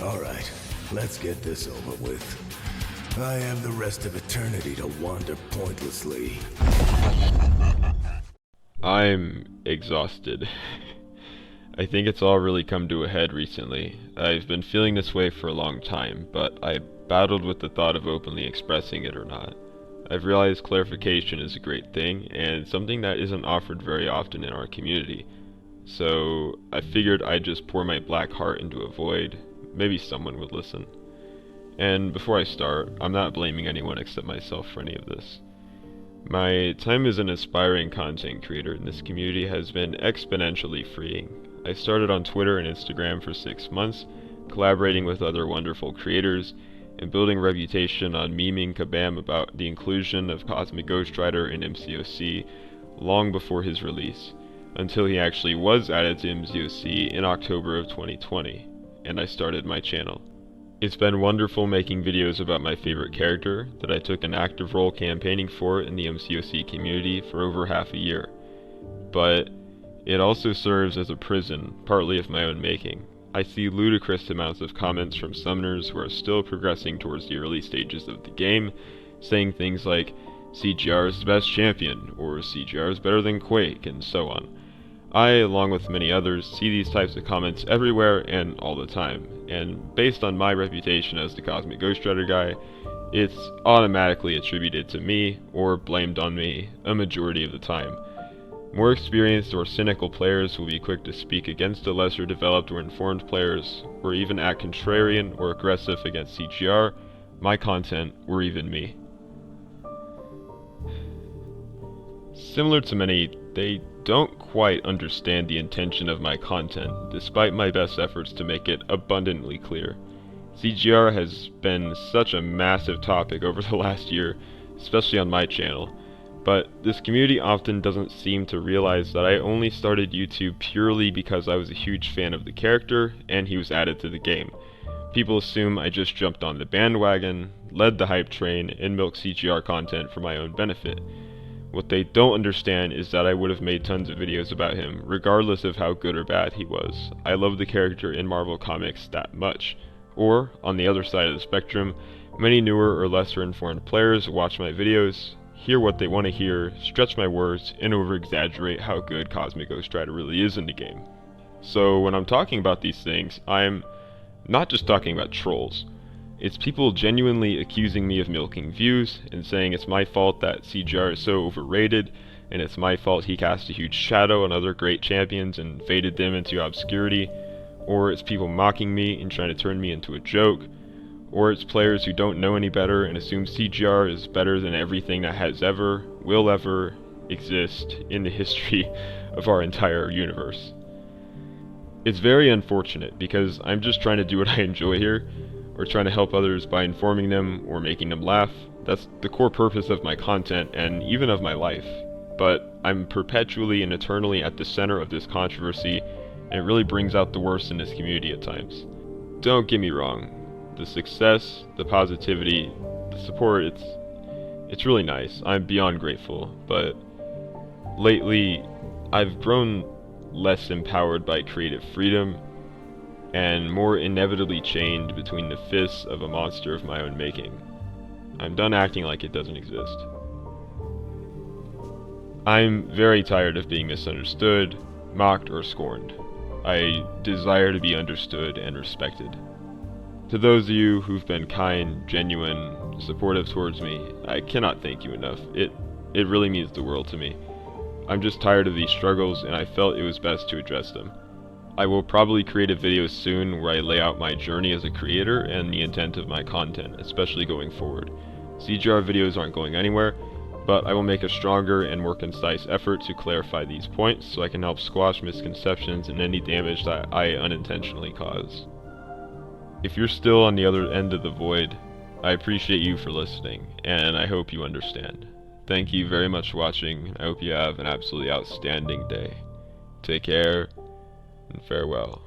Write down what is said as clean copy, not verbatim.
Alright, let's get this over with. I have the rest of eternity to wander pointlessly. I'm exhausted. I think it's all really come to a head recently. I've been feeling this way for a long time, but I battled with the thought of openly expressing it or not. I've realized clarification is a great thing, and something that isn't offered very often in our community. So I figured I'd just pour my black heart into a void. Maybe someone would listen. And before I start, I'm not blaming anyone except myself for any of this. My time as an aspiring content creator in this community has been exponentially freeing. I started on Twitter and Instagram for 6 months, collaborating with other wonderful creators, and building a reputation on memeing Kabam about the inclusion of Cosmic Ghost Rider in MCOC long before his release, until he actually was added to MCOC in October of 2020, and I started my channel. It's been wonderful making videos about my favorite character that I took an active role campaigning for in the MCOC community for over half a year. But it also serves as a prison, partly of my own making. I see ludicrous amounts of comments from summoners who are still progressing towards the early stages of the game, saying things like, CGR is the best champion, or CGR is better than Quake, and so on. I, along with many others, see these types of comments everywhere and all the time, and based on my reputation as the Cosmic Ghost Rider guy, it's automatically attributed to me, or blamed on me, a majority of the time. More experienced or cynical players will be quick to speak against the lesser developed or informed players, or even act contrarian or aggressive against CGR, my content, or even me. Similar to many, they don't quite understand the intention of my content, despite my best efforts to make it abundantly clear. CGR has been such a massive topic over the last year, especially on my channel, but this community often doesn't seem to realize that I only started YouTube purely because I was a huge fan of the character and he was added to the game. People assume I just jumped on the bandwagon, led the hype train, and milked CGR content for my own benefit. What they don't understand is that I would have made tons of videos about him, regardless of how good or bad he was. I love the character in Marvel Comics that much. Or, on the other side of the spectrum, many newer or lesser informed players watch my videos, hear what they want to hear, stretch my words, and over-exaggerate how good Cosmic Ghost Rider really is in the game. So when I'm talking about these things, I'm not just talking about trolls. It's people genuinely accusing me of milking views and saying it's my fault that CGR is so overrated, and it's my fault he cast a huge shadow on other great champions and faded them into obscurity, or it's people mocking me and trying to turn me into a joke, or it's players who don't know any better and assume CGR is better than everything that has ever, will ever, exist in the history of our entire universe. It's very unfortunate because I'm just trying to do what I enjoy here, or trying to help others by informing them or making them laugh. That's the core purpose of my content and even of my life. But I'm perpetually and eternally at the center of this controversy, and it really brings out the worst in this community at times. Don't get me wrong, the success, the positivity, the support, it's really nice. I'm beyond grateful, but lately I've grown less empowered by creative freedom and more inevitably chained between the fists of a monster of my own making. I'm done acting like it doesn't exist. I'm very tired of being misunderstood, mocked, or scorned. I desire to be understood and respected. To those of you who've been kind, genuine, supportive towards me, I cannot thank you enough. It really means the world to me. I'm just tired of these struggles, and I felt it was best to address them. I will probably create a video soon where I lay out my journey as a creator and the intent of my content, especially going forward. CGR videos aren't going anywhere, but I will make a stronger and more concise effort to clarify these points so I can help squash misconceptions and any damage that I unintentionally cause. If you're still on the other end of the void, I appreciate you for listening, and I hope you understand. Thank you very much for watching. I hope you have an absolutely outstanding day. Take care, and farewell.